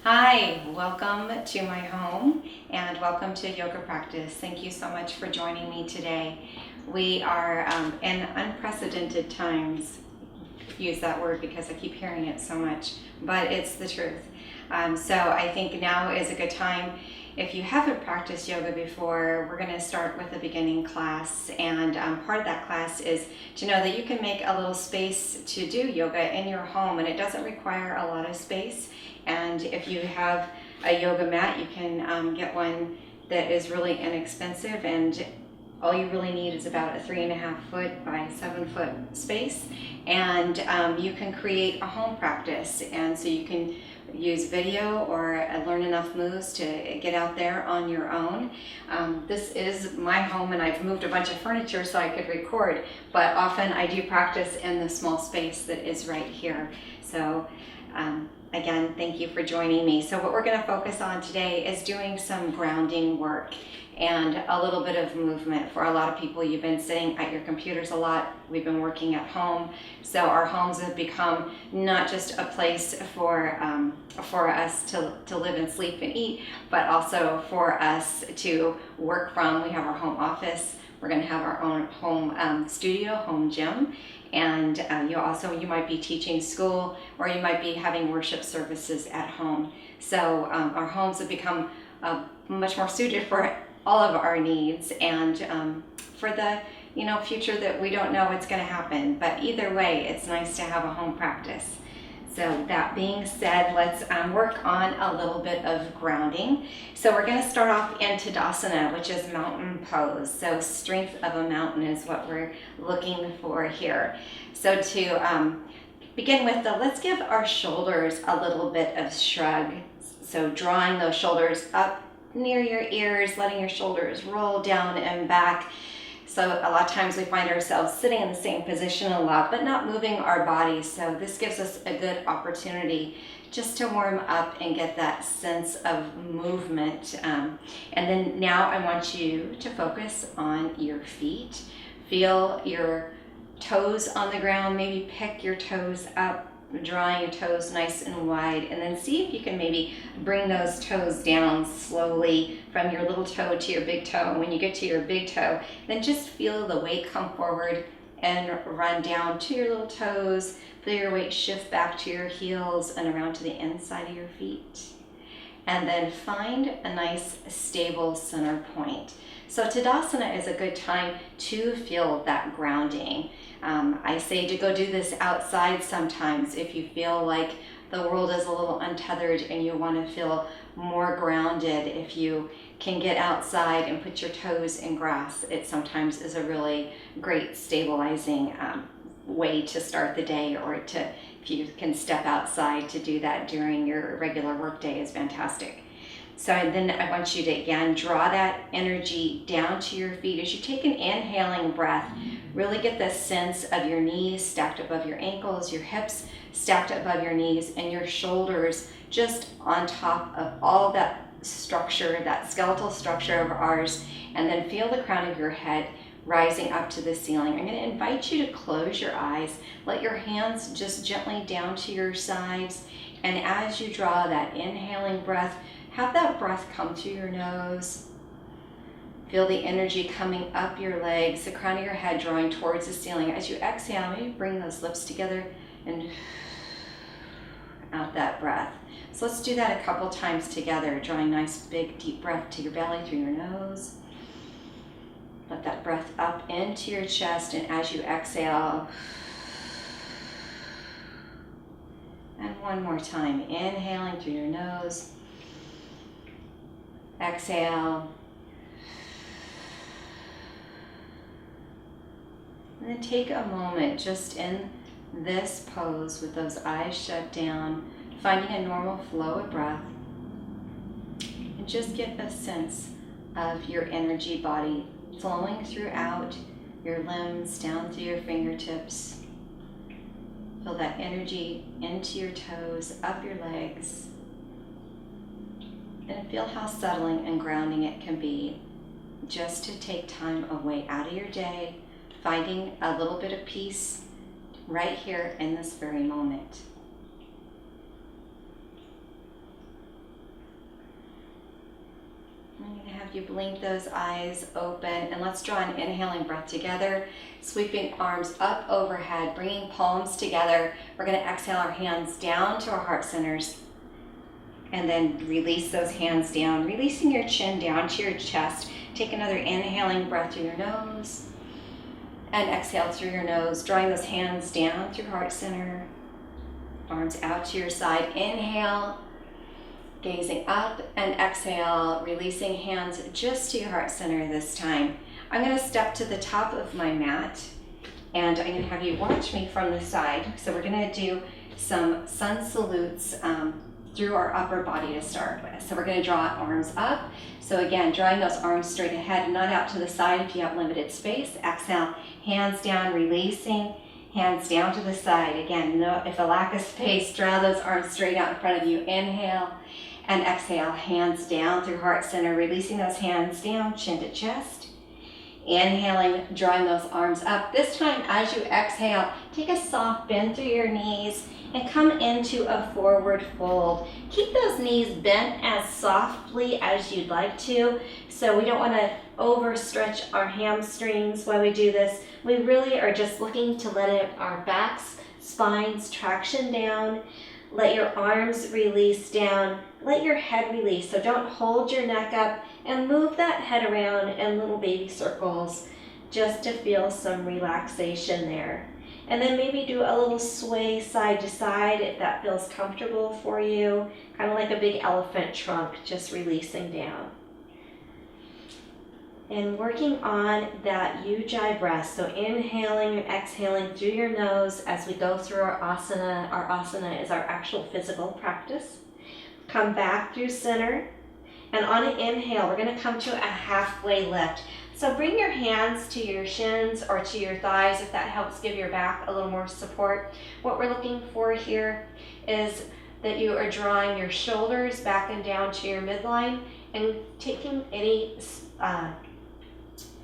Hi, welcome to my home and welcome to yoga practice. Thank you so much for joining me today. We are in unprecedented times. Use that word because I keep hearing it so much, but it's the truth. So I think now is a good time. If you haven't practiced yoga before, we're going to start with a beginning class, and part of that class is to know that you can make a little space to do yoga in your home, and it doesn't require a lot of space. And if you have a yoga mat, you can get one that is really inexpensive, and all you really need is about a 3.5 foot by 7 foot space, and you can create a home practice. And so you can use video or learn enough moves to get out there on your own. This is my home, and I've moved a bunch of furniture so I could record, but often I do practice in the small space that is right here. So again, thank you for joining me. So what we're going to focus on today is doing some grounding work and a little bit of movement. For a lot of people, you've been sitting at your computers a lot. We've been working at home. So our homes have become not just a place for us to live and sleep and eat, but also for us to work from. We have our home office. We're going to have our own home studio, home gym. And you might be teaching school, or you might be having worship services at home. So our homes have become much more suited for all of our needs, and for the future that we don't know what's going to happen. But either way, it's nice to have a home practice. So that being said, let's work on a little bit of grounding. So we're going to start off in Tadasana, which is mountain pose. So strength of a mountain is what we're looking for here. So to begin with, let's give our shoulders a little bit of shrug. So drawing those shoulders up near your ears, letting your shoulders roll down and back. So a lot of times we find ourselves sitting in the same position a lot, but not moving our bodies. So this gives us a good opportunity just to warm up and get that sense of movement. And then now I want you to focus on your feet. Feel your toes on the ground, maybe pick your toes up, drawing your toes nice and wide, and then see if you can maybe bring those toes down slowly from your little toe to your big toe. And when you get to your big toe, then just feel the weight come forward and run down to your little toes. Feel your weight shift back to your heels and around to the inside of your feet. And then find a nice stable center point. So Tadasana is a good time to feel that grounding. I say to go do this outside sometimes if you feel like the world is a little untethered and you want to feel more grounded. If you can get outside and put your toes in grass, it sometimes is a really great stabilizing way to start the day, or if you can step outside to do that during your regular workday is fantastic. So then I want you to again draw that energy down to your feet as you take an inhaling breath. Really get the sense of your knees stacked above your ankles, your hips stacked above your knees, and your shoulders just on top of all that structure, that skeletal structure of ours. And then feel the crown of your head rising up to the ceiling. I'm going to invite you to close your eyes. Let your hands just gently down to your sides. And as you draw that inhaling breath, have that breath come through your nose. Feel the energy coming up your legs, the crown of your head drawing towards the ceiling. As you exhale, maybe bring those lips together and out that breath. So let's do that a couple times together, drawing nice big deep breath to your belly through your nose. Let that breath up into your chest, and as you exhale, and one more time, inhaling through your nose. Exhale. And then take a moment just in this pose with those eyes shut down, finding a normal flow of breath. And just get a sense of your energy body flowing throughout your limbs, down through your fingertips. Feel that energy into your toes, up your legs. And feel how settling and grounding it can be just to take time away out of your day, finding a little bit of peace right here in this very moment. I'm going to have you blink those eyes open, and let's draw an inhaling breath together, sweeping arms up overhead, bringing palms together. We're going to exhale our hands down to our heart centers, and then release those hands down, releasing your chin down to your chest. Take another inhaling breath through your nose, and exhale through your nose, drawing those hands down through heart center, arms out to your side. Inhale, gazing up, and exhale, releasing hands just to your heart center this time. I'm going to step to the top of my mat, and I'm going to have you watch me from the side. So we're going to do some sun salutes through our upper body to start with. So we're going to draw arms up. So again, drawing those arms straight ahead, not out to the side if you have limited space. Exhale, hands down, releasing, hands down to the side. Again, no, if a lack of space, draw those arms straight out in front of you. Inhale and exhale, hands down through heart center, releasing those hands down, chin to chest. Inhaling, drawing those arms up. This time, as you exhale, take a soft bend through your knees and come into a forward fold. Keep those knees bent as softly as you'd like to. So we don't want to overstretch our hamstrings while we do this. We really are just looking to let our backs, spines traction down. Let your arms release down. Let your head release. So don't hold your neck up, and move that head around in little baby circles just to feel some relaxation there. And then maybe do a little sway side to side if that feels comfortable for you. Kind of like a big elephant trunk, just releasing down. And working on that ujjayi breath. So inhaling and exhaling through your nose as we go through our asana. Our asana is our actual physical practice. Come back through center. And on an inhale, we're going to come to a halfway lift. So bring your hands to your shins or to your thighs if that helps give your back a little more support. What we're looking for here is that you are drawing your shoulders back and down to your midline and taking any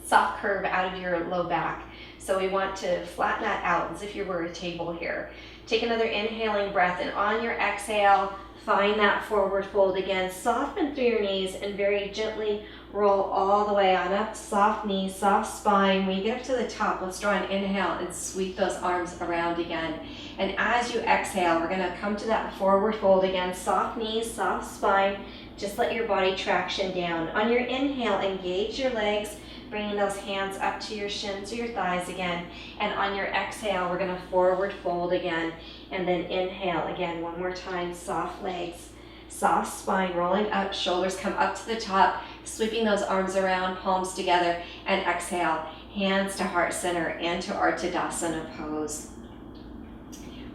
soft curve out of your low back. So we want to flatten that out as if you were a table here. Take another inhaling breath, and on your exhale, find that forward fold again. Soften through your knees and very gently roll all the way on up. Soft knees, soft spine. When you get up to the top, let's draw an inhale and sweep those arms around again. And as you exhale, we're going to come to that forward fold again. Soft knees, soft spine. Just let your body traction down. On your inhale, engage your legs, bringing those hands up to your shins or your thighs again. And on your exhale, we're going to forward fold again. And then inhale again one more time. Soft legs, soft spine, rolling up, shoulders come up to the top, sweeping those arms around, palms together, and exhale, hands to heart center into our Tadasana pose.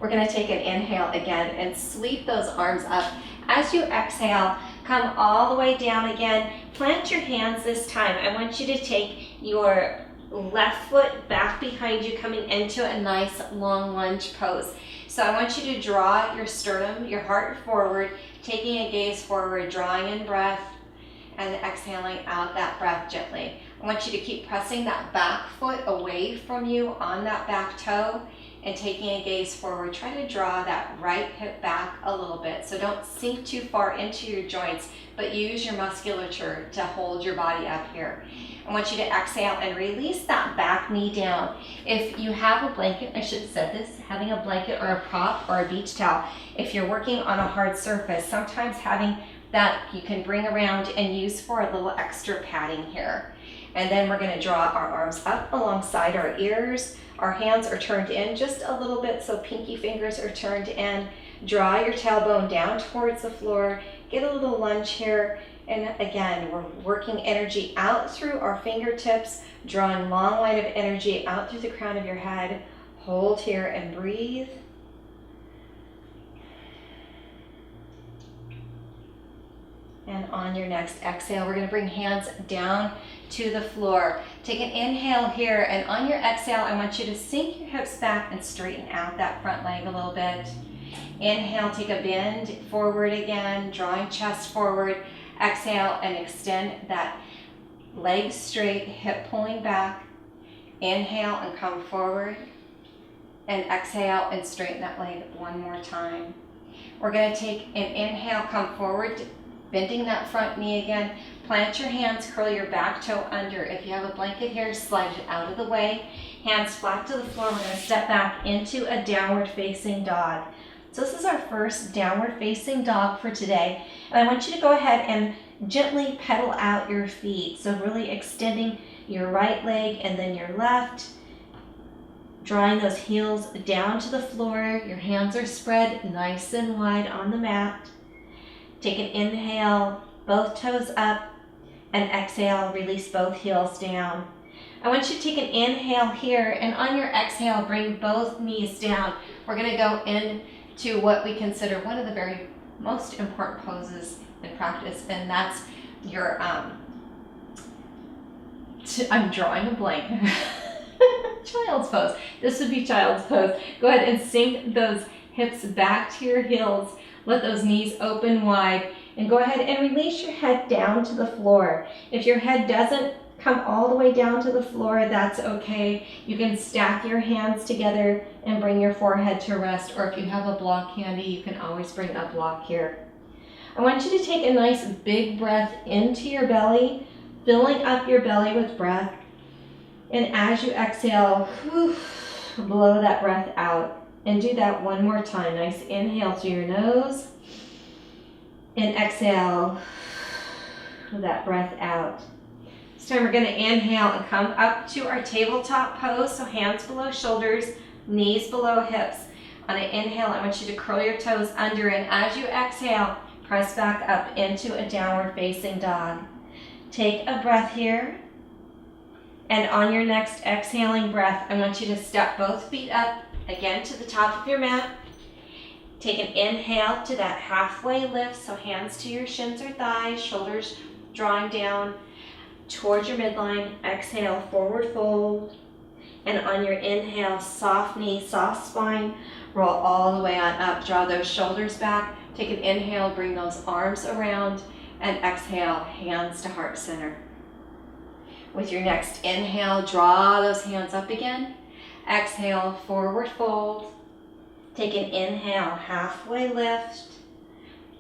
We're going to take an inhale again and sweep those arms up. As you exhale, come all the way down again. Plant your hands this time. I want you to take your left foot back behind you, coming into a nice long lunge pose. So I want you to draw your sternum, your heart forward, taking a gaze forward, drawing in breath, and exhaling out that breath gently. I want you to keep pressing that back foot away from you on that back toe and taking a gaze forward. Try to draw that right hip back a little bit. So don't sink too far into your joints, but use your musculature to hold your body up here. I want you to exhale and release that back knee down. If you have a blanket, I should have said this, having a blanket or a prop or a beach towel, if you're working on a hard surface, sometimes having that you can bring around and use for a little extra padding here. And then we're going to draw our arms up alongside our ears. Our hands are turned in just a little bit, so pinky fingers are turned in. Draw your tailbone down towards the floor. Get a little lunge here. And again, we're working energy out through our fingertips, drawing long line of energy out through the crown of your head. Hold here and breathe. And on your next exhale, we're going to bring hands down to the floor. Take an inhale here, and on your exhale, I want you to sink your hips back and straighten out that front leg a little bit. Inhale, take a bend forward again, drawing chest forward. Exhale and extend that leg straight, hip pulling back. Inhale and come forward. And exhale and straighten that leg one more time. We're going to take an inhale, come forward Bending that front knee again. Plant your hands, curl your back toe under. If you have a blanket here, slide it out of the way. Hands flat to the floor. We're going to step back into a downward facing dog. So this is our first downward facing dog for today. And I want you to go ahead and gently pedal out your feet. So really extending your right leg and then your left. Drawing those heels down to the floor. Your hands are spread nice and wide on the mat. Take an inhale, both toes up, and exhale, release both heels down. I want you to take an inhale here, and on your exhale, bring both knees down. We're going to go into what we consider one of the very most important poses in practice, and that's your, I'm drawing a blank. Child's pose. This would be child's pose. Go ahead and sink those hips back to your heels. Let those knees open wide. And go ahead and release your head down to the floor. If your head doesn't come all the way down to the floor, that's okay. You can stack your hands together and bring your forehead to rest. Or if you have a block handy, you can always bring a block here. I want you to take a nice big breath into your belly, filling up your belly with breath. And as you exhale, blow that breath out. And do that one more time. Nice inhale through your nose. And exhale that breath out. This time we're going to inhale and come up to our tabletop pose. So hands below shoulders, knees below hips. On an inhale, I want you to curl your toes under. And as you exhale, press back up into a downward facing dog. Take a breath here. And on your next exhaling breath, I want you to step both feet up again to the top of your mat. Take an inhale to that halfway lift, so hands to your shins or thighs, shoulders drawing down towards your midline. Exhale, forward fold. And on your inhale, soft knee, soft spine, roll all the way on up. Draw those shoulders back. Take an inhale, bring those arms around, and exhale, hands to heart center. With your next inhale, draw those hands up again. Exhale, forward fold. Take an inhale, halfway lift.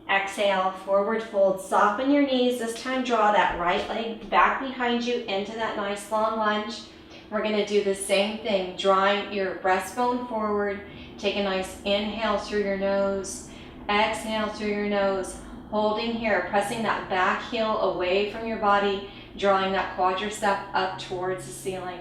Exhale, forward fold. Soften your knees. This time draw that right leg back behind you into that nice long lunge. We're going to do the same thing, drawing your breastbone forward. Take a nice inhale through your nose. Exhale through your nose. Holding here, pressing that back heel away from your body, drawing that quadricep up towards the ceiling.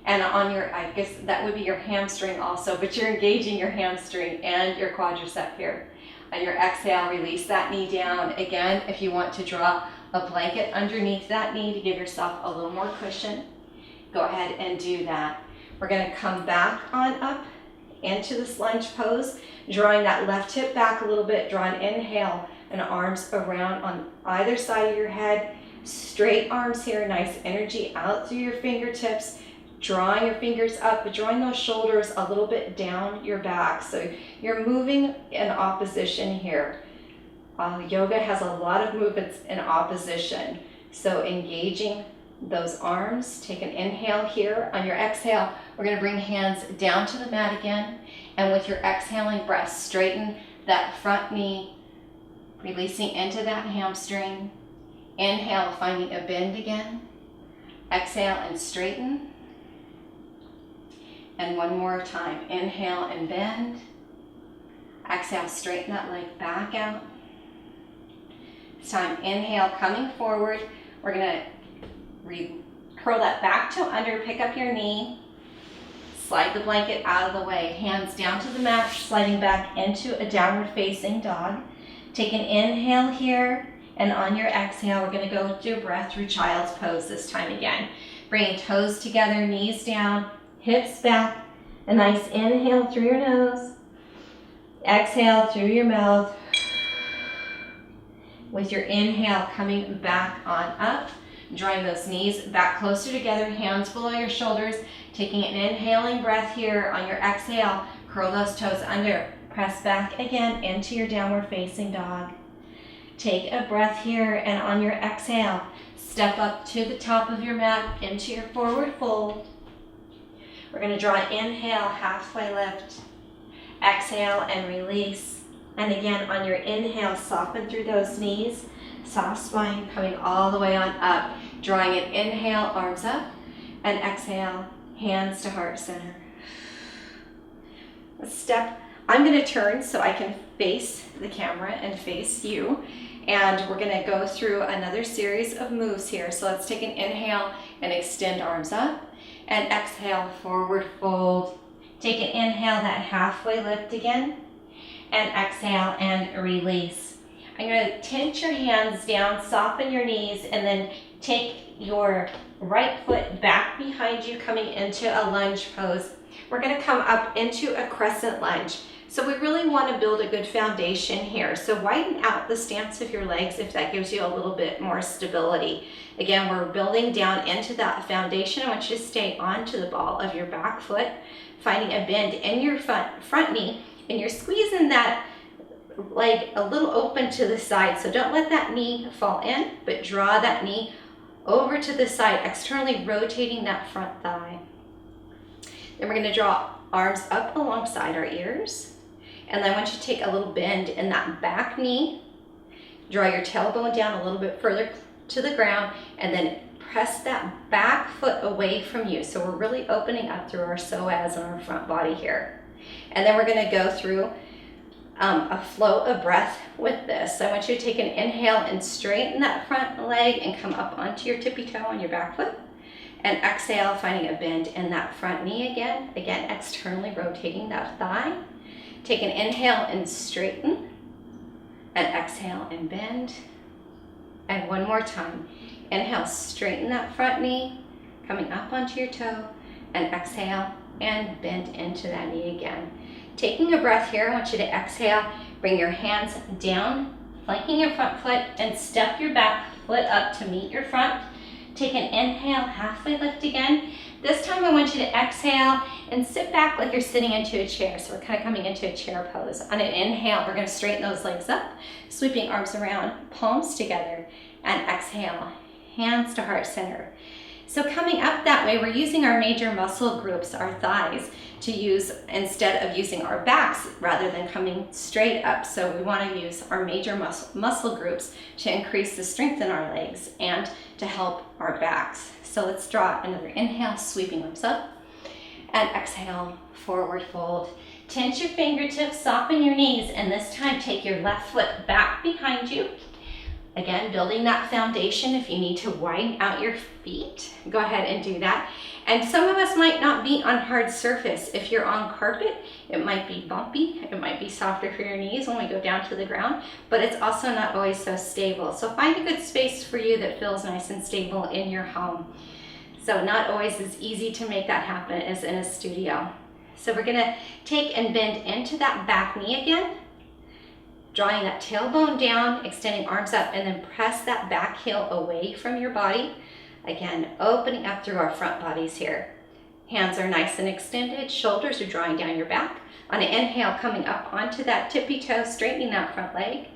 And on your, I guess that would be your hamstring also, but you're engaging your hamstring and your quadricep here. On your exhale, release that knee down. Again, if you want to draw a blanket underneath that knee to give yourself a little more cushion, go ahead and do that. We're going to come back on up into this lunge pose, drawing that left hip back a little bit. Draw an inhale and arms around on either side of your head. Straight arms here, nice energy out through your fingertips. Drawing your fingers up, but drawing those shoulders a little bit down your back. So you're moving in opposition here. Yoga has a lot of movements in opposition. So engaging those arms, take an inhale here. On your exhale, we're going to bring hands down to the mat again. And with your exhaling breath, straighten that front knee, releasing into that hamstring. Inhale, finding a bend again. Exhale and straighten. And one more time, inhale and bend. Exhale, straighten that leg back out. This time, inhale, coming forward. We're gonna curl that back toe under, pick up your knee, slide the blanket out of the way, hands down to the mat, sliding back into a downward facing dog. Take an inhale here, and on your exhale, we're gonna go do a breath through child's pose this time again. Bringing toes together, knees down, hips back, a nice inhale through your nose, exhale through your mouth. With your inhale, coming back on up, drawing those knees back closer together, hands below your shoulders, taking an inhaling breath here. On your exhale, curl those toes under, press back again into your downward facing dog. Take a breath here, and on your exhale, step up to the top of your mat into your forward fold. We're going to draw an inhale, halfway lift. Exhale and release. And again, on your inhale, soften through those knees. Soft spine coming all the way on up. Drawing an inhale, arms up. And exhale, hands to heart center. Step. I'm going to turn so I can face the camera and face you. And we're going to go through another series of moves here. So let's take an inhale and extend arms up. And exhale, forward fold. Take an inhale, that halfway lift again. And exhale and release. I'm going to tense your hands down, soften your knees, and then take your right foot back behind you, coming into a lunge pose. We're going to come up into a crescent lunge. So we really want to build a good foundation here. So widen out the stance of your legs if that gives you a little bit more stability. Again, we're building down into that foundation. I want you to stay onto the ball of your back foot, finding a bend in your front knee, and you're squeezing that leg a little open to the side. So don't let that knee fall in, but draw that knee over to the side, externally rotating that front thigh. Then we're going to draw arms up alongside our ears. And then I want you to take a little bend in that back knee. Draw your tailbone down a little bit further to the ground, and then press that back foot away from you. So we're really opening up through our psoas and our front body here. And then we're going to go through a flow of breath with this. So I want you to take an inhale and straighten that front leg and come up onto your tippy toe on your back foot. And exhale, finding a bend in that front knee again. Again, externally rotating that thigh. Take an inhale and straighten. And exhale and bend. And one more time. Inhale, straighten that front knee, coming up onto your toe. And exhale and bend into that knee again. Taking a breath here, I want you to exhale, bring your hands down, flanking your front foot, and step your back foot up to meet your front. Take an inhale, halfway lift again. This time I want you to exhale and sit back like you're sitting into a chair. So we're kind of coming into a chair pose. On an inhale, we're going to straighten those legs up, sweeping arms around, palms together, and exhale, hands to heart center. So coming up that way, we're using our major muscle groups, our thighs, to use instead of using our backs rather than coming straight up. So we want to use our major muscle groups to increase the strength in our legs and to help our backs. So let's draw another inhale, sweeping arms up, and exhale, forward fold. Tense your fingertips, soften your knees, and this time take your left foot back behind you. Again, building that foundation. If you need to widen out your feet, go ahead and do that. And some of us might not be on hard surface. If you're on carpet, it might be bumpy. It might be softer for your knees when we go down to the ground, but it's also not always so stable. So find a good space for you that feels nice and stable in your home. So not always as easy to make that happen as in a studio. So we're gonna take and bend into that back knee again. Drawing that tailbone down, extending arms up, and then press that back heel away from your body. Again, opening up through our front bodies here. Hands are nice and extended, shoulders are drawing down your back. On an inhale, coming up onto that tippy toe, straightening that front leg.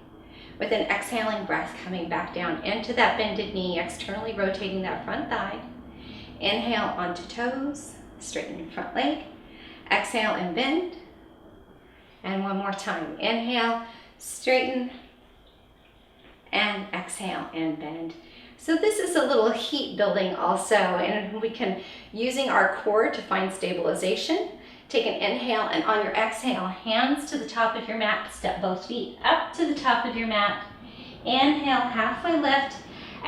With an exhaling breath, coming back down into that bended knee, externally rotating that front thigh. Inhale onto toes, straightening front leg. Exhale and bend. And one more time. Inhale, straighten, and exhale and bend. So this is a little heat building also, and we can, using our core to find stabilization, take an inhale, and on your exhale, hands to the top of your mat, step both feet up to the top of your mat. Inhale, halfway lift.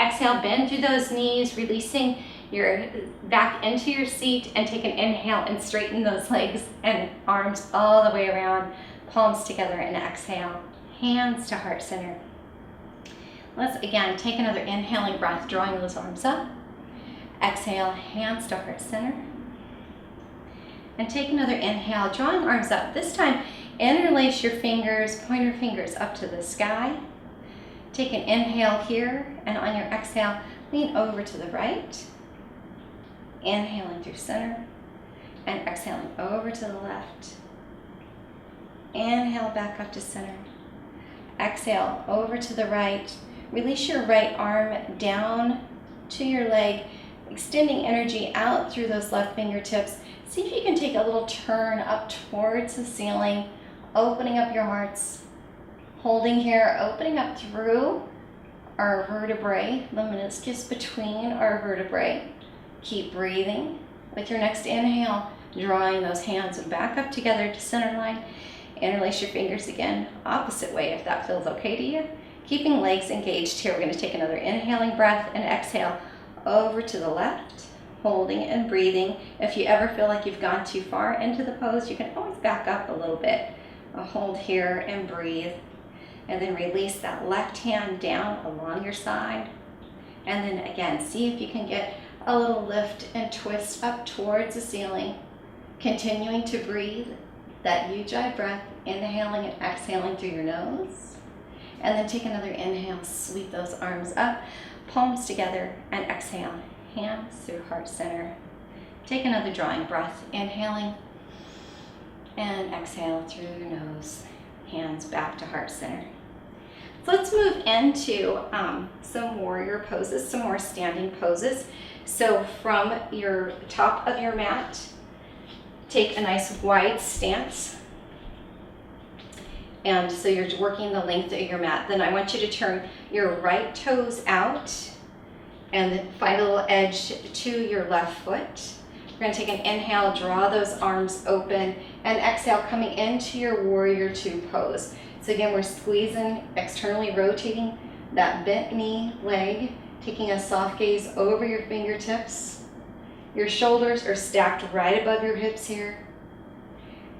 Exhale, bend through those knees, releasing your back into your seat, and take an inhale and straighten those legs and arms all the way around, palms together, and exhale. Hands to heart center. Let's again take another inhaling breath, drawing those arms up. Exhale, hands to heart center. And take another inhale, drawing arms up. This time, interlace your fingers, pointer fingers up to the sky. Take an inhale here, and on your exhale, lean over to the right. Inhaling through center, and exhaling over to the left. Inhale back up to center. Exhale over to the right. Release your right arm down to your leg, extending energy out through those left fingertips. See if you can take a little turn up towards the ceiling, opening up your hearts, Holding here, opening up through our vertebrae, the meniscus between our vertebrae. Keep breathing. With your next inhale, drawing those hands back up together to center line. Interlace your fingers again, opposite way if that feels okay to you. Keeping legs engaged here, we're going to take another inhaling breath and exhale over to the left, holding and breathing. If you ever feel like you've gone too far into the pose, you can always back up a little bit. Hold here and breathe. And then release that left hand down along your side. And then again, see if you can get a little lift and twist up towards the ceiling. Continuing to breathe that Ujjayi breath, inhaling and exhaling through your nose. And then take another inhale, sweep those arms up, palms together, and exhale, hands through heart center. Take another drawing breath, inhaling and exhale through your nose, hands back to heart center. So let's move into some warrior poses, some more standing poses. So from your top of your mat, take a nice wide stance. And so you're working the length of your mat. Then I want you to turn your right toes out and then find a little edge to your left foot. We're going to take an inhale, draw those arms open, and exhale, coming into your warrior two pose. So again, we're squeezing, externally rotating that bent knee leg, taking a soft gaze over your fingertips. Your shoulders are stacked right above your hips here.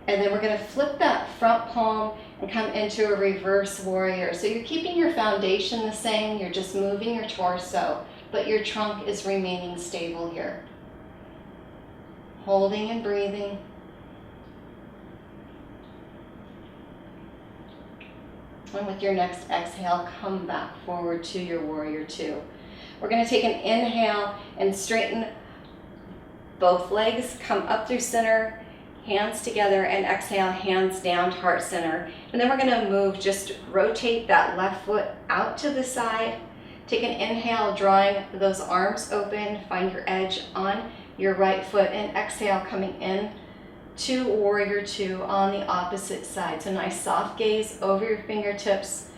And then we're going to flip that front palm and come into a reverse warrior. So you're keeping your foundation the same, you're just moving your torso, but your trunk is remaining stable here. Holding and breathing. And with your next exhale, come back forward to your warrior two. We're going to take an inhale and straighten both legs, come up through center, hands together, and exhale, hands down to heart center. And then we're going to move, just rotate that left foot out to the side. Take an inhale, drawing those arms open, find your edge on your right foot, and exhale, coming in to warrior two on the opposite side. So nice soft gaze over your fingertips.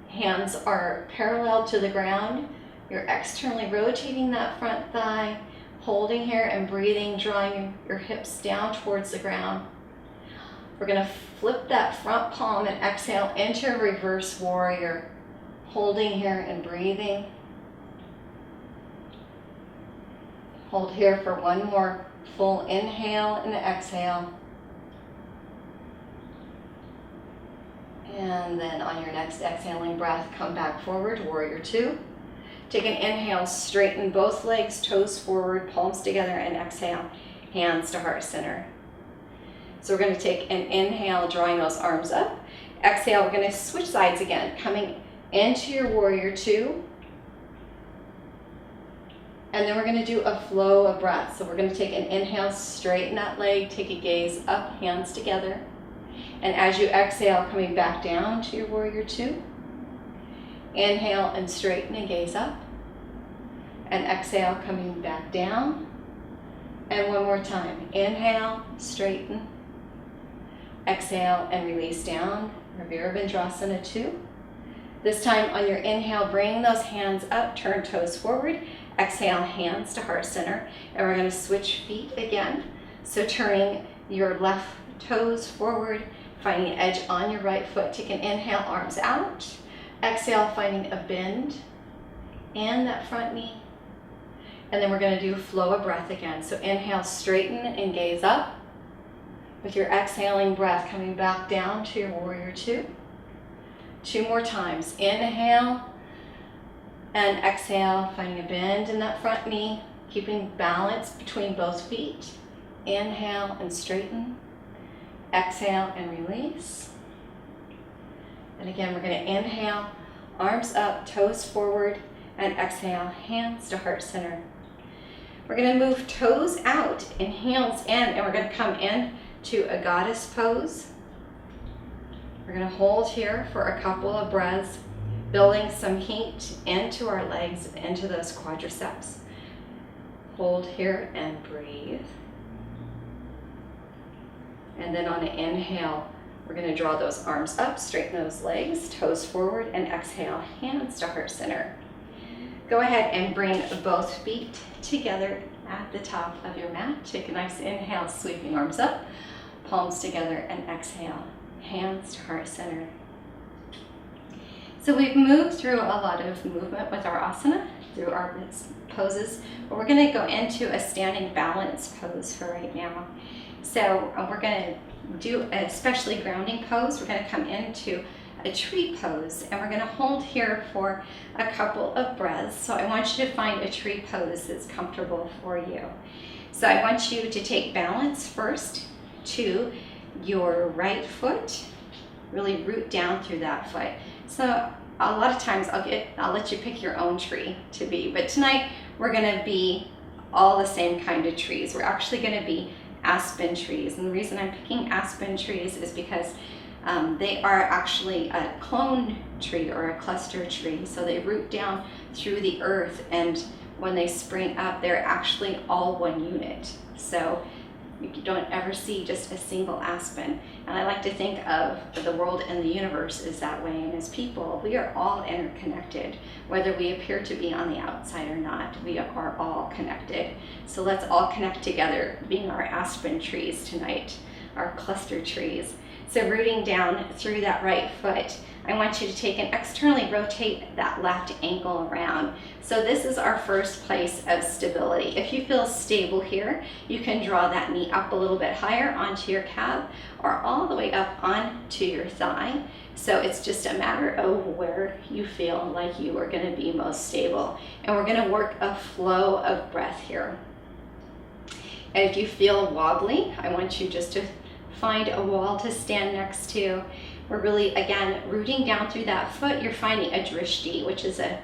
Hands are parallel to the ground. You're externally rotating that front thigh, holding here and breathing, drawing your hips down towards the ground. We're going to flip that front palm and exhale into a reverse warrior, holding here and breathing. Hold here for one more full inhale and exhale. And then on your next exhaling breath, come back forward, warrior two. Take an inhale, straighten both legs, toes forward, palms together, and exhale, hands to heart center. So we're going to take an inhale, drawing those arms up. Exhale, we're going to switch sides again, coming into your warrior two. And then we're going to do a flow of breath. So we're going to take an inhale, straighten that leg, take a gaze up, hands together. And as you exhale, coming back down to your warrior two. Inhale and straighten and gaze up. And exhale, coming back down. And one more time. Inhale, straighten. Exhale and release down. Virabhadrasana 2. This time on your inhale, bring those hands up, turn toes forward. Exhale, hands to heart center. And we're going to switch feet again. So turning your left toes forward, finding an edge on your right foot. Take an inhale, arms out. Exhale, finding a bend in that front knee. And then we're going to do flow of breath again. So inhale, straighten and gaze up. With your exhaling breath, coming back down to your warrior two. Two more times. Inhale and exhale, finding a bend in that front knee, keeping balance between both feet. Inhale and straighten. Exhale and release. And again, we're going to inhale, arms up, toes forward, and exhale, hands to heart center. We're going to move toes out and heels in, and we're going to come in to a goddess pose. We're going to hold here for a couple of breaths, building some heat into our legs, into those quadriceps. Hold here and breathe. And then on an inhale, We're going to draw those arms up, straighten those legs, toes forward, and exhale, hands to heart center. Go ahead and bring both feet together at the top of your mat. Take a nice inhale, sweeping arms up, palms together, and exhale, hands to heart center. So we've moved through a lot of movement with our asana, through our poses, but we're going to go into a standing balance pose for right now. So we're going to do an especially grounding pose. We're going to come into a tree pose, and we're going to hold here for a couple of breaths. So I want you to find a tree pose that's comfortable for you. So I want you to take balance first to your right foot, really root down through that foot. So a lot of times I'll let you pick your own tree to be, but tonight we're going to be all the same kind of trees. We're actually going to be aspen trees, and the reason I'm picking aspen trees is because they are actually a clone tree or a cluster tree. So they root down through the earth, and when they spring up, they're actually all one unit. So you don't ever see just a single aspen. And I like to think of the world and the universe is that way. And as people, we are all interconnected. Whether we appear to be on the outside or not, we are all connected. So let's all connect together, being our aspen trees tonight, our cluster trees. So rooting down through that right foot, I want you to take and externally rotate that left ankle around. So this is our first place of stability. If you feel stable here, you can draw that knee up a little bit higher onto your calf or all the way up onto your thigh. So it's just a matter of where you feel like you are going to be most stable. And we're going to work a flow of breath here. And if you feel wobbly, I want you just to find a wall to stand next to. We're really, again, rooting down through that foot. You're finding a drishti, which is a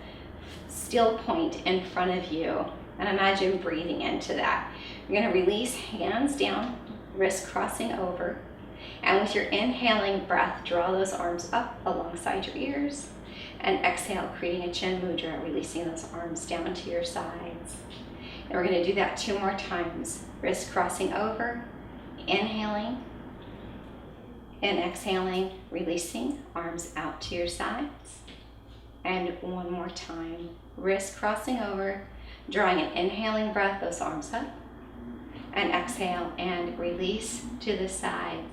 still point in front of you. And imagine breathing into that. You're going to release hands down, wrists crossing over. And with your inhaling breath, draw those arms up alongside your ears. And exhale, creating a chin mudra, releasing those arms down to your sides. And we're going to do that 2 more times. Wrists crossing over, inhaling, and exhaling, releasing, arms out to your sides. And 1 more time, wrist crossing over, drawing an inhaling breath, those arms up. And exhale and release to the side.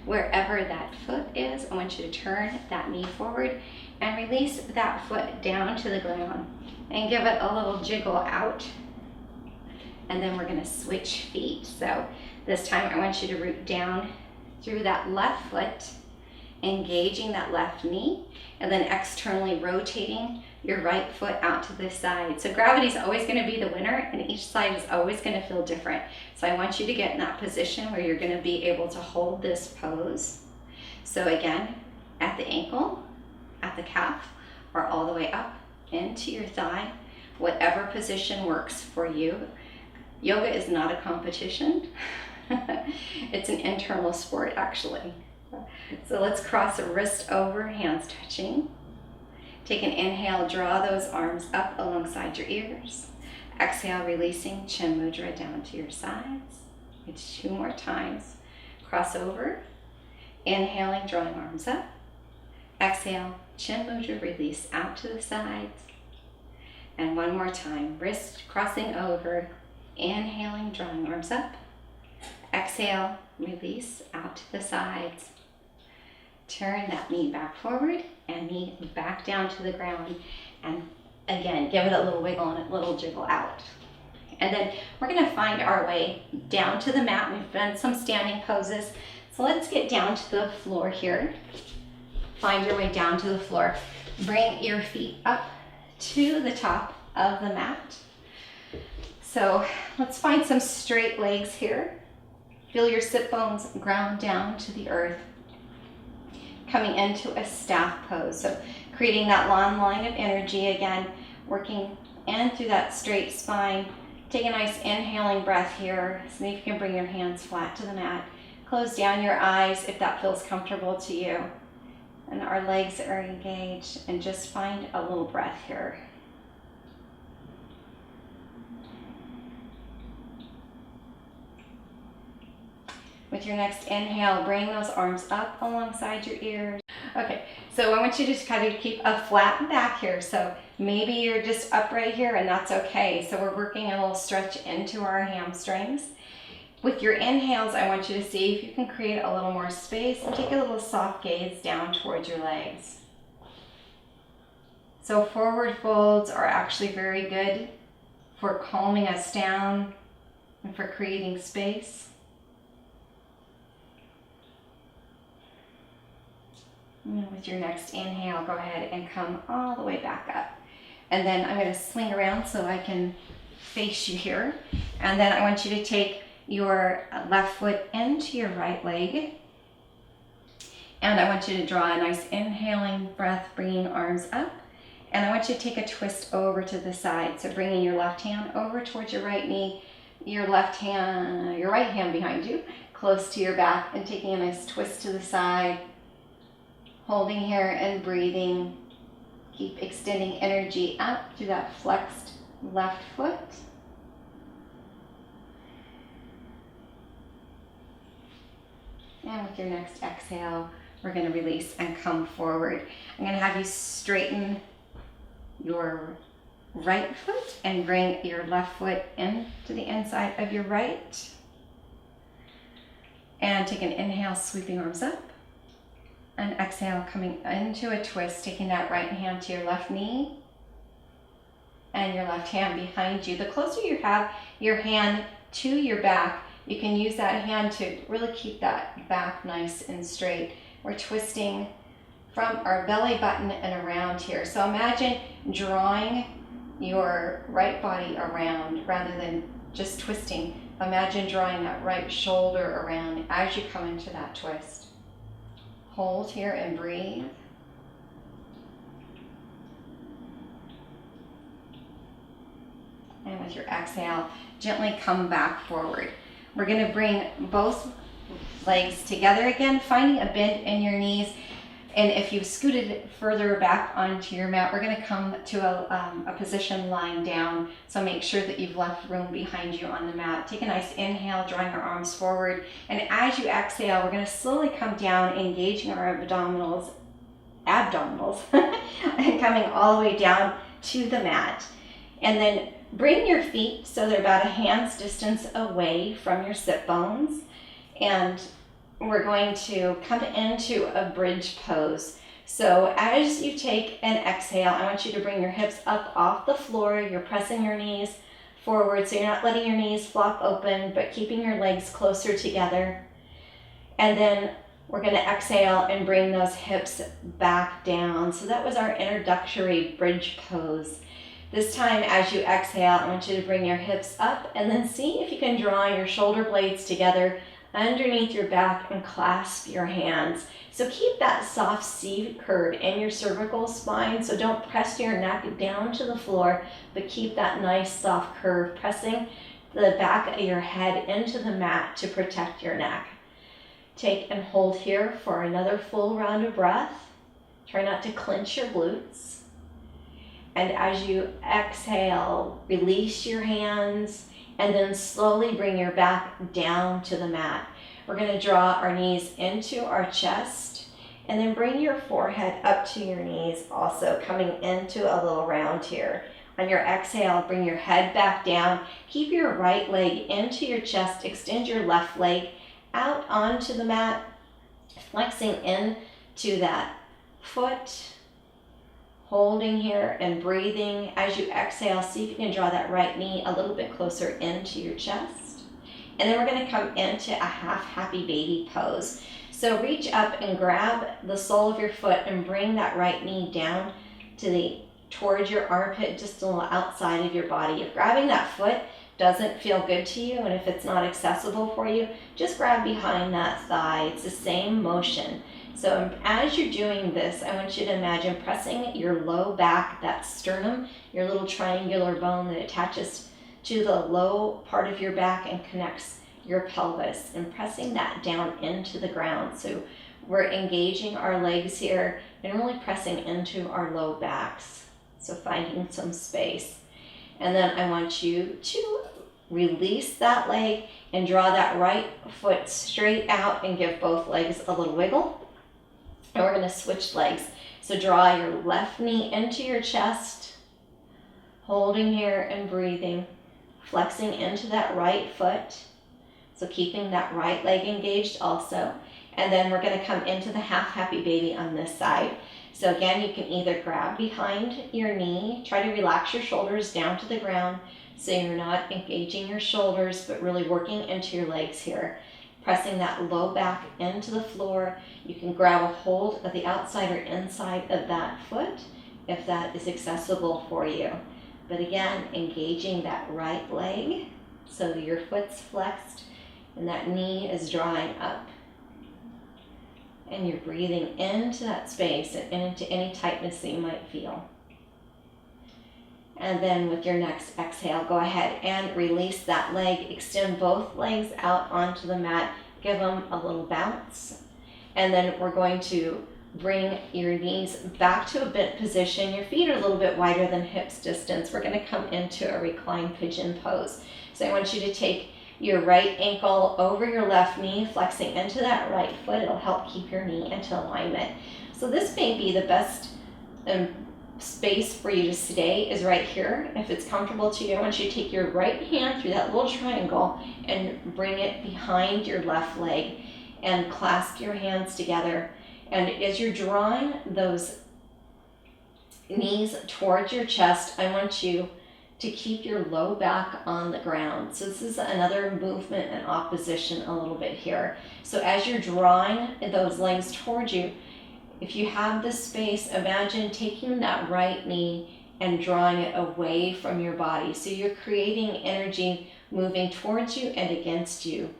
Wherever that foot is, I want you to turn that knee forward and release that foot down to the ground. And give it a little jiggle out. And then we're going to switch feet. So this time I want you to root down through that left foot, engaging that left knee, and then externally rotating your right foot out to the side. So gravity is always going to be the winner, and each side is always going to feel different. So I want you to get in that position where you're going to be able to hold this pose. So again, at the ankle, at the calf, or all the way up into your thigh, whatever position works for you. Yoga is not a competition. It's an internal sport, actually. So let's cross a wrist over, hands touching. Take an inhale, draw those arms up alongside your ears. Exhale, releasing chin mudra down to your sides. It's 2 more times. Cross over, inhaling, drawing arms up. Exhale, chin mudra, release out to the sides. And 1 more time, wrist crossing over, inhaling, drawing arms up. Exhale, release out to the sides. Turn that knee back forward and knee back down to the ground. And again, give it a little wiggle and a little jiggle out. And then we're going to find our way down to the mat. We've done some standing poses. So let's get down to the floor here. Find your way down to the floor. Bring your feet up to the top of the mat. So let's find some straight legs here. Feel your sit bones ground down to the earth. Coming into a staff pose. So creating that long line of energy again, working in through that straight spine. Take a nice inhaling breath here. So you can bring your hands flat to the mat. Close down your eyes if that feels comfortable to you. And our legs are engaged, and just find a little breath here. With your next inhale, bring those arms up alongside your ears. Okay, so I want you to just kind of keep a flat back here. So maybe you're just upright here and that's okay. So we're working a little stretch into our hamstrings. With your inhales, I want you to see if you can create a little more space and take a little soft gaze down towards your legs. So forward folds are actually very good for calming us down and for creating space. And with your next inhale, go ahead and come all the way back up. And then I'm going to swing around so I can face you here. And then I want you to take your left foot into your right leg. And I want you to draw a nice inhaling breath, bringing arms up. And I want you to take a twist over to the side. So bringing your left hand over towards your right knee, your right hand behind you, close to your back, and taking a nice twist to the side. Holding here and breathing. Keep extending energy out through that flexed left foot. And with your next exhale, we're going to release and come forward. I'm going to have you straighten your right foot and bring your left foot into the inside of your right. And take an inhale, sweeping arms up. And exhale, coming into a twist, taking that right hand to your left knee and your left hand behind you. The closer you have your hand to your back, you can use that hand to really keep that back nice and straight. We're twisting from our belly button and around here. So imagine drawing your right body around rather than just twisting. Imagine drawing that right shoulder around as you come into that twist. Hold here and breathe. And with your exhale, gently come back forward. We're going to bring both legs together again, finding a bend in your knees. And if you've scooted it further back onto your mat, we're going to come to a position lying down. So make sure that you've left room behind you on the mat. Take a nice inhale, drawing our arms forward. And as you exhale, we're going to slowly come down, engaging our abdominals, and coming all the way down to the mat. And then bring your feet so they're about a hand's distance away from your sit bones. And we're going to come into a bridge pose. So as you take an exhale, I want you to bring your hips up off the floor. You're pressing your knees forward, so you're not letting your knees flop open, but keeping your legs closer together. And then we're going to exhale and bring those hips back down. So that was our introductory bridge pose. This time, as you exhale, I want you to bring your hips up and then see if you can draw your shoulder blades together underneath your back and clasp your hands. So keep that soft C curve in your cervical spine. So don't press your neck down to the floor, but keep that nice soft curve, pressing the back of your head into the mat to protect your neck. Take and hold here for another full round of breath. Try not to clench your glutes. And as you exhale, release your hands and then slowly bring your back down to the mat. We're going to draw our knees into our chest and then bring your forehead up to your knees, also coming into a little round here. On your exhale, bring your head back down. Keep your right leg into your chest. Extend your left leg out onto the mat, flexing into that foot. Holding here and breathing. As you exhale, see if you can draw that right knee a little bit closer into your chest. And then we're going to come into a half happy baby pose. So reach up and grab the sole of your foot and bring that right knee down towards your armpit, just a little outside of your body. If grabbing that foot doesn't feel good to you, and if it's not accessible for you, just grab behind that thigh. It's the same motion. So as you're doing this, I want you to imagine pressing your low back, that sternum, your little triangular bone that attaches to the low part of your back and connects your pelvis, and pressing that down into the ground. So we're engaging our legs here and really pressing into our low backs. So finding some space. And then I want you to Release that leg and draw that right foot straight out and give both legs a little wiggle. And we're going to switch legs. So draw your left knee into your chest, holding here and breathing, flexing into that right foot. So keeping that right leg engaged also. And then we're going to come into the half happy baby on this side. So again, you can either grab behind your knee, try to relax your shoulders down to the ground so you're not engaging your shoulders, but really working into your legs here. Pressing that low back into the floor. You can grab a hold of the outside or inside of that foot if that is accessible for you. But again, engaging that right leg so your foot's flexed and that knee is drawing up. And you're breathing into that space and into any tightness that you might feel. And then with your next exhale, go ahead and release that leg. Extend both legs out onto the mat. Give them a little bounce. And then we're going to bring your knees back to a bent position. Your feet are a little bit wider than hips distance. We're going to come into a reclined pigeon pose. So I want you to take your right ankle over your left knee, flexing into that right foot. It'll help keep your knee into alignment. So this may be the best space for you to stay is right here. If it's comfortable to you, I want you to take your right hand through that little triangle and bring it behind your left leg and clasp your hands together. And as you're drawing those knees towards your chest, I want you to keep your low back on the ground. So this is another movement in opposition a little bit here. So as you're drawing those legs towards you, if you have the space, imagine taking that right knee and drawing it away from your body. So you're creating energy moving towards you and against you,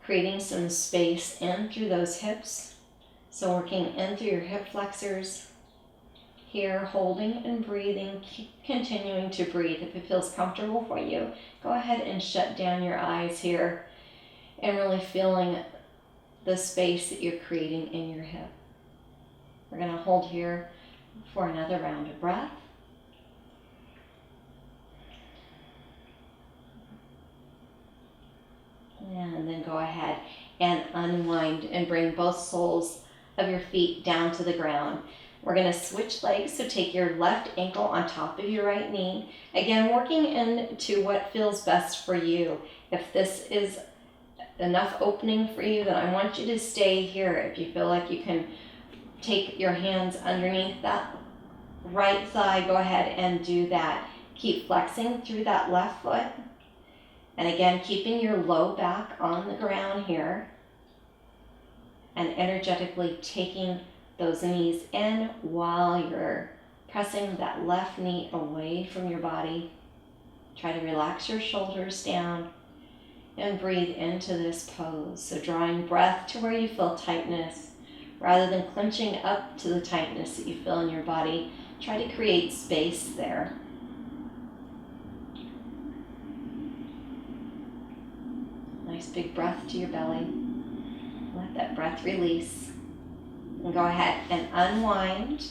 creating some space in through those hips. So working in through your hip flexors. Here, holding and breathing, keep continuing to breathe. If it feels comfortable for you, go ahead and shut down your eyes here and really feeling the space that you're creating in your hip. We're going to hold here for another round of breath. And then go ahead and unwind and bring both soles of your feet down to the ground. We're going to switch legs, so take your left ankle on top of your right knee. Again, working into what feels best for you. If this is enough opening for you, then I want you to stay here. If you feel like you can take your hands underneath that right thigh, go ahead and do that. Keep flexing through that left foot. And again, keeping your low back on the ground here. And energetically taking those knees in while you're pressing that left knee away from your body. Try to relax your shoulders down and breathe into this pose. So drawing breath to where you feel tightness rather than clenching up to the tightness that you feel in your body. Try to create space there. Nice big breath to your belly. Let that breath release. And go ahead and unwind.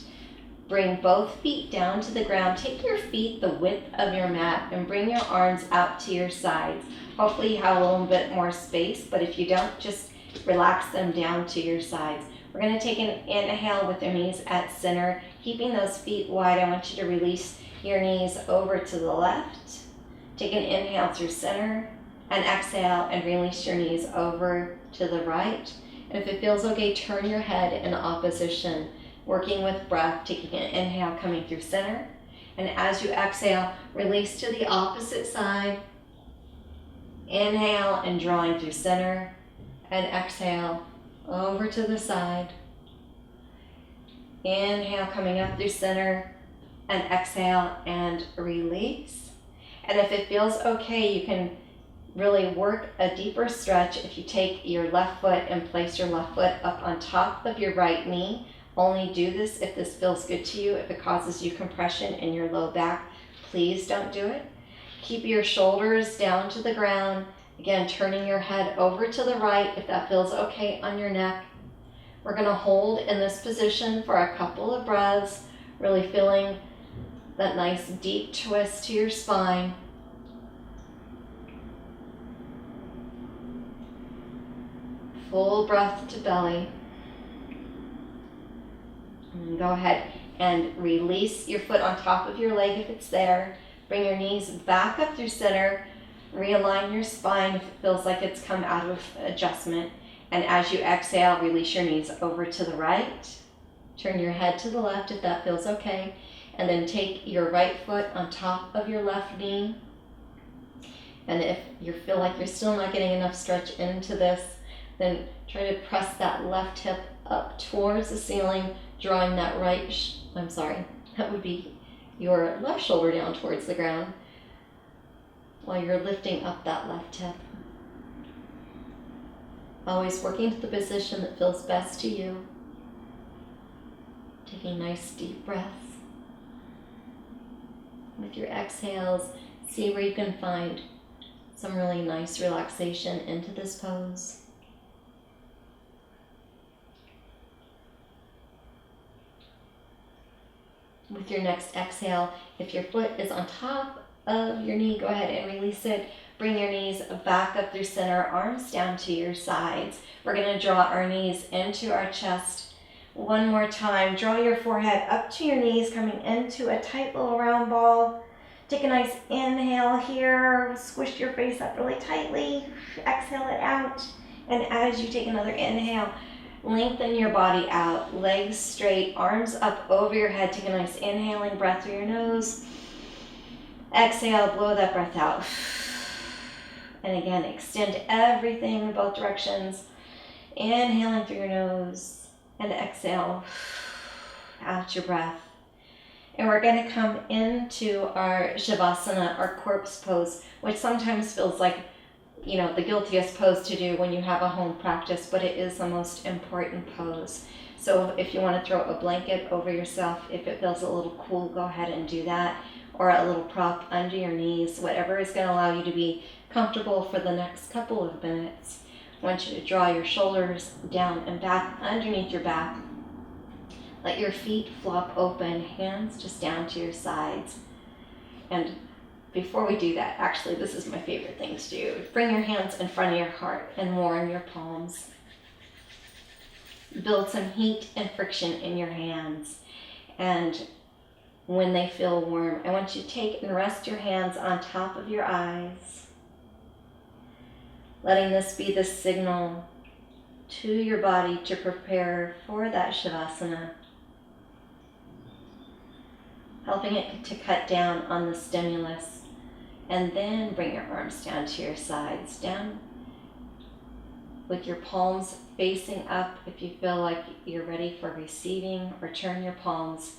Bring both feet down to the ground. Take your feet the width of your mat and bring your arms out to your sides. Hopefully you have a little bit more space, but if you don't, just relax them down to your sides. We're going to take an inhale with your knees at center, keeping those feet wide. I want you to release your knees over to the left. Take an inhale through center and exhale and release your knees over to the right. And if it feels okay, turn your head in opposition, working with breath, taking an inhale coming through center. And as you exhale, release to the opposite side. Inhale and drawing through center, and exhale over to the side. Inhale coming up through center, and exhale and release. And if it feels okay, you can really work a deeper stretch if you take your left foot and place your left foot up on top of your right knee. Only do this if this feels good to you. If it causes you compression in your low back, please don't do it. Keep your shoulders down to the ground. Again, turning your head over to the right if that feels okay on your neck. We're going to hold in this position for a couple of breaths, really feeling that nice deep twist to your spine. Full breath to belly. And go ahead and release your foot on top of your leg if it's there. Bring your knees back up through center. Realign your spine if it feels like it's come out of adjustment. And as you exhale, release your knees over to the right. Turn your head to the left if that feels okay. And then take your right foot on top of your left knee. And if you feel like you're still not getting enough stretch into this, then try to press that left hip up towards the ceiling, drawing that that would be your left shoulder down towards the ground while you're lifting up that left hip. Always working to the position that feels best to you. Taking nice deep breaths. With your exhales, see where you can find some really nice relaxation into this pose. With your next exhale, if your foot is on top of your knee, go ahead and release it. Bring your knees back up through center, arms down to your sides. We're going to draw our knees into our chest. One more time, draw your forehead up to your knees, coming into a tight little round ball. Take a nice inhale here, squish your face up really tightly, exhale it out. And as you take another inhale, lengthen your body out, legs straight, arms up over your head. Take a nice inhaling breath through your nose. Exhale, blow that breath out. And again, extend everything in both directions. Inhaling through your nose and exhale out your breath. And we're going to come into our Shavasana, our corpse pose, which sometimes feels like, the guiltiest pose to do when you have a home practice, but it is the most important pose. So if you want to throw a blanket over yourself, if it feels a little cool, go ahead and do that. Or a little prop under your knees, whatever is going to allow you to be comfortable for the next couple of minutes. I want you to draw your shoulders down and back underneath your back. Let your feet flop open, hands just down to your sides. And before we do that, actually, this is my favorite thing to do. Bring your hands in front of your heart and warm your palms. Build some heat and friction in your hands. And when they feel warm, I want you to take and rest your hands on top of your eyes. Letting this be the signal to your body to prepare for that Shavasana. Helping it to cut down on the stimulus. And then bring your arms down to your sides, down with your palms facing up if you feel like you're ready for receiving, or turn your palms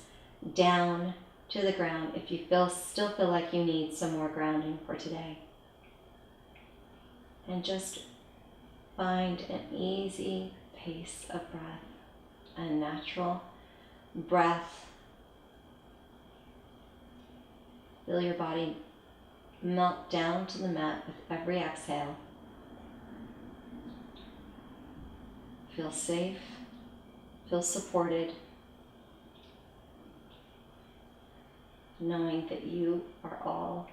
down to the ground if you still feel like you need some more grounding for today. And just find an easy pace of breath, a natural breath. Feel your body melt down to the mat with every exhale. Feel safe, feel supported, knowing that you are all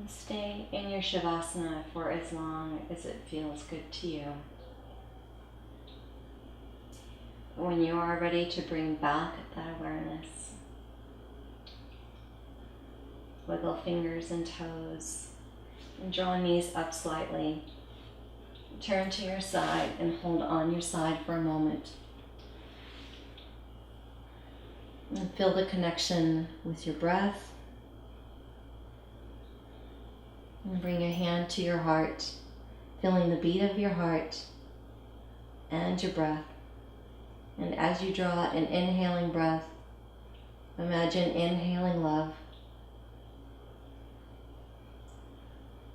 and stay in your Shavasana for as long as it feels good to you. When you are ready to bring back that awareness, wiggle fingers and toes, and draw knees up slightly. Turn to your side and hold on your side for a moment. And feel the connection with your breath. And bring your hand to your heart, feeling the beat of your heart and your breath. And as you draw an inhaling breath, imagine inhaling love.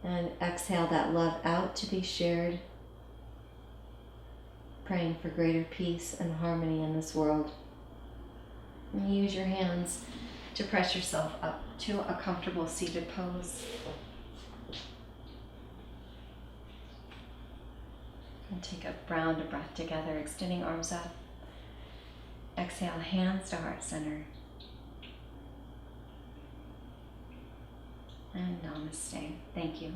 And exhale that love out to be shared, praying for greater peace and harmony in this world. And use your hands to press yourself up to a comfortable seated pose. And take a round of breath together, extending arms up. Exhale, hands to heart center. And namaste. Thank you.